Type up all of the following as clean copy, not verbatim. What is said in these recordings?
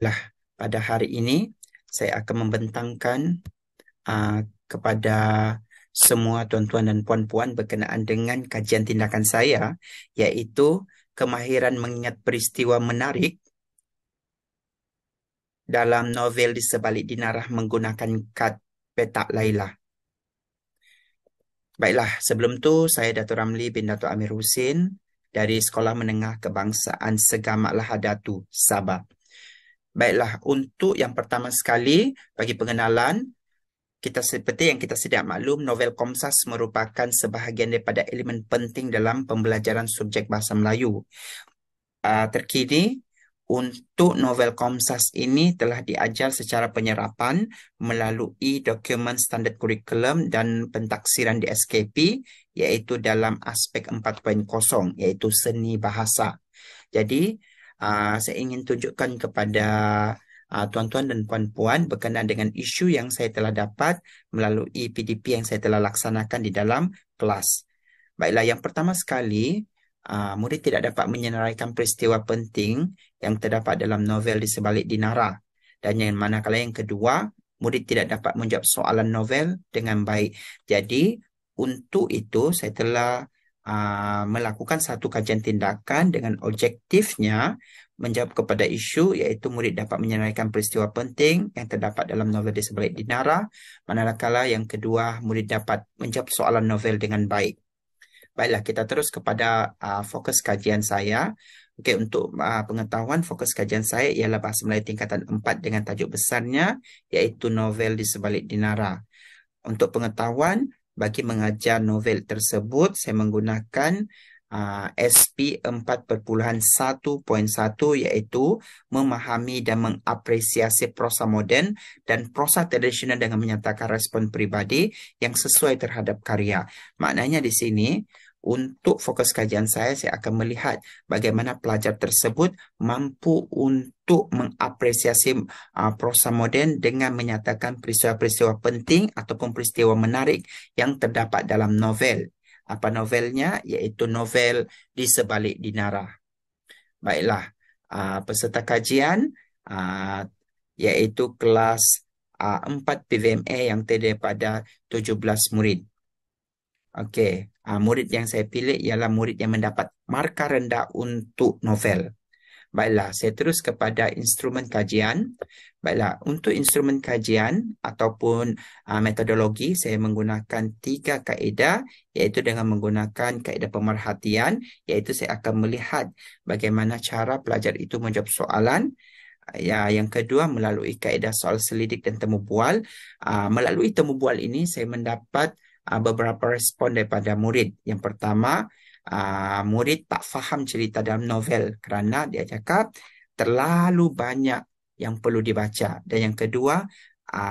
Lah, pada hari ini saya akan membentangkan kepada semua tuan-tuan dan puan-puan berkenaan dengan kajian tindakan saya, yaitu kemahiran mengingat peristiwa menarik dalam novel Di Sebalik Dinarah menggunakan kad petak Laila. Baiklah, sebelum tu saya Datuk Ramli bin Datuk Amir Husin dari Sekolah Menengah Kebangsaan Segamat Lahadatu, Sabah. Baiklah, untuk yang pertama sekali, bagi pengenalan, kita seperti yang kita sedia maklum, novel Komsas merupakan sebahagian daripada elemen penting dalam pembelajaran subjek bahasa Melayu. Terkini, untuk novel Komsas ini telah diajar secara penyerapan melalui dokumen standard kurikulum dan pentaksiran di SKP, iaitu dalam aspek 4.0, iaitu seni bahasa. Jadi, saya ingin tunjukkan kepada tuan-tuan dan puan-puan berkenaan dengan isu yang saya telah dapat melalui PDP yang saya telah laksanakan di dalam kelas. Baiklah, yang pertama sekali, murid tidak dapat menyenaraikan peristiwa penting yang terdapat dalam novel Di Sebalik Dinara. Dan yang manakala yang kedua, murid tidak dapat menjawab soalan novel dengan baik. Jadi, untuk itu saya telah melakukan satu kajian tindakan dengan objektifnya menjawab kepada isu, iaitu murid dapat menyenaraikan peristiwa penting yang terdapat dalam novel Di Sebalik Dinara, manakala yang kedua, murid dapat menjawab soalan novel dengan baik. Baiklah, kita terus kepada fokus kajian saya. Okey, untuk pengetahuan, fokus kajian saya ialah Bahasa Melayu tingkatan 4 dengan tajuk besarnya, iaitu novel Di Sebalik Dinara. Untuk pengetahuan, bagi mengajar novel tersebut, saya menggunakan SP 4.1.1, iaitu memahami dan mengapresiasi prosa moden dan prosa tradisional dengan menyatakan respon peribadi yang sesuai terhadap karya. Maknanya di sini, untuk fokus kajian saya akan melihat bagaimana pelajar tersebut mampu untuk mengapresiasi prosa moden dengan menyatakan peristiwa-peristiwa penting ataupun peristiwa menarik yang terdapat dalam novel. Apa novelnya? Iaitu novel Di Sebalik Dinara. Baiklah, peserta kajian iaitu kelas 4 PVMA yang terdiri pada 17 murid. Okey, murid yang saya pilih ialah murid yang mendapat markah rendah untuk novel. Baiklah, saya terus kepada instrumen kajian. Baiklah, untuk instrumen kajian ataupun metodologi, saya menggunakan 3 kaedah, iaitu dengan menggunakan kaedah pemerhatian, iaitu saya akan melihat bagaimana cara pelajar itu menjawab soalan. Yang kedua, melalui kaedah soal selidik dan temu bual. Melalui temu bual ini, saya mendapat beberapa respon daripada murid. Yang pertama, murid tak faham cerita dalam novel kerana dia cakap terlalu banyak yang perlu dibaca. Dan yang kedua,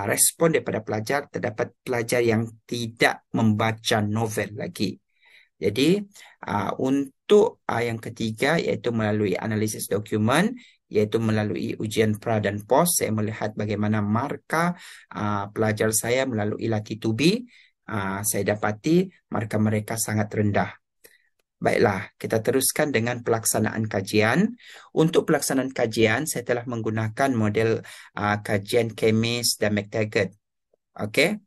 respon daripada pelajar, terdapat pelajar yang tidak membaca novel lagi. Jadi, untuk yang ketiga, iaitu melalui analisis dokumen, iaitu melalui ujian pra dan pos, saya melihat bagaimana markah pelajar saya melalui Latitude. Saya dapati markah mereka sangat rendah. Baiklah, kita teruskan dengan pelaksanaan kajian. Untuk pelaksanaan kajian, saya telah menggunakan model kajian Kemis dan McTaggart. Okey.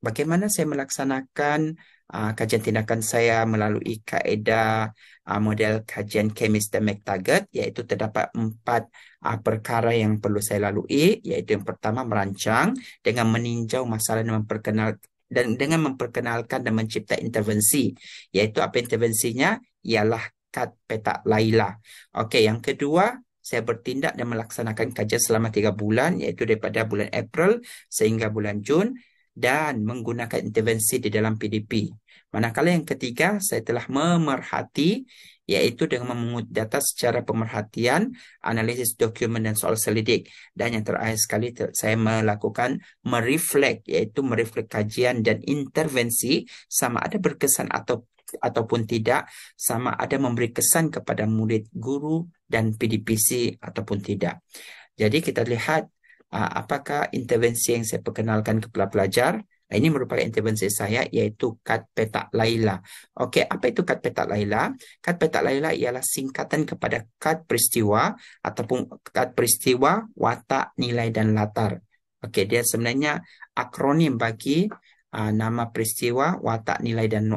Bagaimana saya melaksanakan kajian tindakan saya melalui kaedah model kajian Kemis dan McTaggart, iaitu terdapat 4 perkara yang perlu saya lalui, iaitu yang pertama, merancang dengan meninjau masalah dan dengan memperkenalkan dan mencipta intervensi, iaitu apa intervensinya? Ialah kad petak Laila. Okey, yang kedua, saya bertindak dan melaksanakan kajian selama 3 bulan, iaitu daripada bulan April sehingga bulan Jun, dan menggunakan intervensi di dalam PDP. Manakala yang ketiga, saya telah memerhati, iaitu dengan memungut data secara pemerhatian, analisis dokumen dan soal selidik. Dan yang terakhir sekali, saya melakukan mereflek, iaitu mereflek kajian dan intervensi sama ada berkesan ataupun tidak, sama ada memberi kesan kepada murid, guru dan PDPC ataupun tidak. Jadi kita lihat apakah intervensi yang saya perkenalkan kepada pelajar Ini merupakan intervensi saya, iaitu kad petak Laila. Okey, apa itu kad petak Laila? Kad petak Laila ialah singkatan kepada kad peristiwa ataupun kad peristiwa, watak, nilai dan latar. Okey, dia sebenarnya akronim bagi nama peristiwa, watak, nilai dan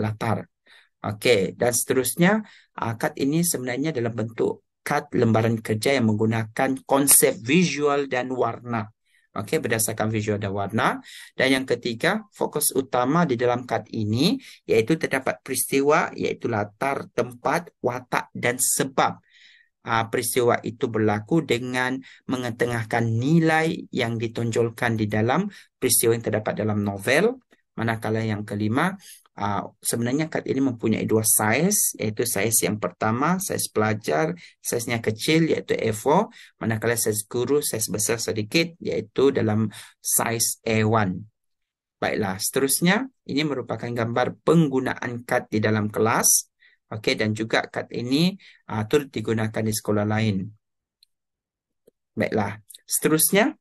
latar. Okey, dan seterusnya, kad ini sebenarnya dalam bentuk kad lembaran kerja yang menggunakan konsep visual dan warna. Okey, berdasarkan visual dan warna. Dan yang ketiga, fokus utama di dalam kad ini iaitu terdapat peristiwa, iaitu latar, tempat, watak dan sebab peristiwa itu berlaku dengan mengetengahkan nilai yang ditonjolkan di dalam peristiwa yang terdapat dalam novel. Manakala yang kelima, sebenarnya kad ini mempunyai dua saiz, iaitu saiz yang pertama, saiz pelajar, saiznya kecil iaitu A4, manakala saiz guru, saiz besar sedikit iaitu dalam saiz A1. Baiklah, seterusnya ini merupakan gambar penggunaan kad di dalam kelas. Okey, dan juga kad ini turut digunakan di sekolah lain. Baiklah, seterusnya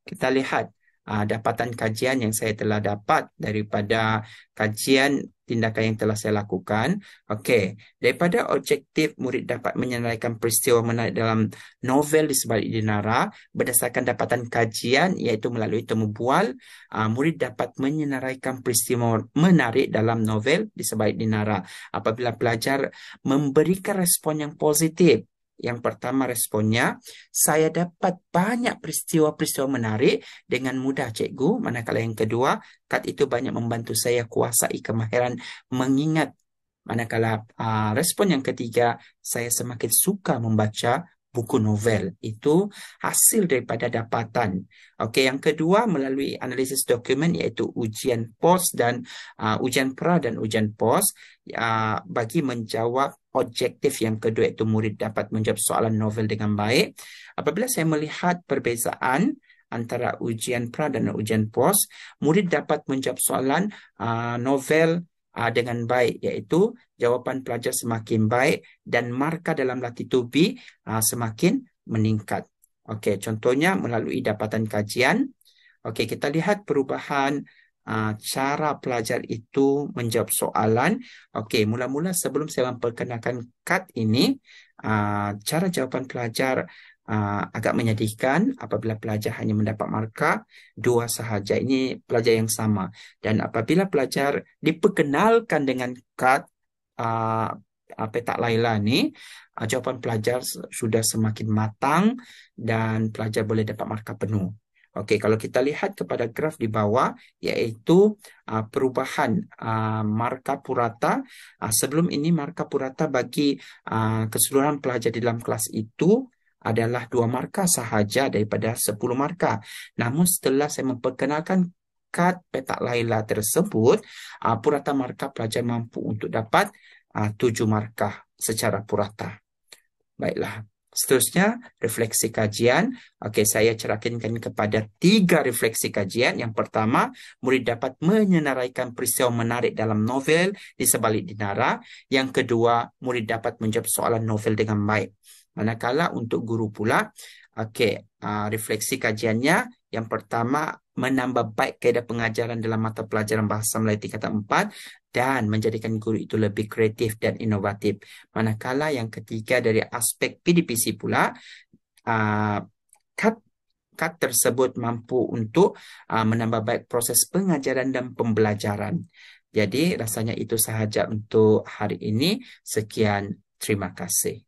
kita lihat dapatan kajian yang saya telah dapat daripada kajian tindakan yang telah saya lakukan. Okey, daripada objektif murid dapat menyenaraikan peristiwa menarik dalam novel di sebalik dinara, berdasarkan dapatan kajian iaitu melalui temu bual, murid dapat menyenaraikan peristiwa menarik dalam novel di sebalik dinara apabila pelajar memberikan respon yang positif. Yang pertama responnya, saya dapat banyak peristiwa-peristiwa menarik dengan mudah, cikgu. Manakala yang kedua, kad itu banyak membantu saya kuasai kemahiran mengingat. Manakala respon yang ketiga, saya semakin suka membaca buku novel. Itu hasil daripada dapatan. Okey, yang kedua melalui analisis dokumen iaitu ujian pos dan ujian pra dan ujian pos bagi menjawab objektif yang kedua iaitu murid dapat menjawab soalan novel dengan baik. Apabila saya melihat perbezaan antara ujian pra dan ujian pos, murid dapat menjawab soalan novel dengan baik, iaitu jawapan pelajar semakin baik dan markah dalam latitude B semakin meningkat. Okey, contohnya melalui dapatan kajian. Okey, kita lihat perubahan cara pelajar itu menjawab soalan. Okey, mula-mula sebelum saya memperkenalkan kad ini, cara jawapan pelajar agak menyedihkan apabila pelajar hanya mendapat markah 2 sahaja. Ini pelajar yang sama. Dan apabila pelajar diperkenalkan dengan kad petak Laila ni, jawapan pelajar sudah semakin matang dan pelajar boleh dapat markah penuh. Okey, kalau kita lihat kepada graf di bawah, iaitu perubahan markah purata. Sebelum ini markah purata bagi keseluruhan pelajar di dalam kelas itu adalah 2 markah sahaja daripada 10 markah. Namun setelah saya memperkenalkan kad petak Laila tersebut, purata markah pelajar mampu untuk dapat 7 markah secara purata. Baiklah. Seterusnya, refleksi kajian. Okey, saya cerahkan kepada 3 refleksi kajian. Yang pertama, murid dapat menyenaraikan peristiwa menarik dalam novel di sebalik dinara. Yang kedua, murid dapat menjawab soalan novel dengan baik. Manakala untuk guru pula, okey, refleksi kajiannya, yang pertama, menambah baik kaedah pengajaran dalam mata pelajaran Bahasa Melayu tingkatan 4 dan menjadikan guru itu lebih kreatif dan inovatif. Manakala yang ketiga dari aspek PDPC pula, kad tersebut mampu untuk menambah baik proses pengajaran dan pembelajaran. Jadi rasanya itu sahaja untuk hari ini. Sekian, terima kasih.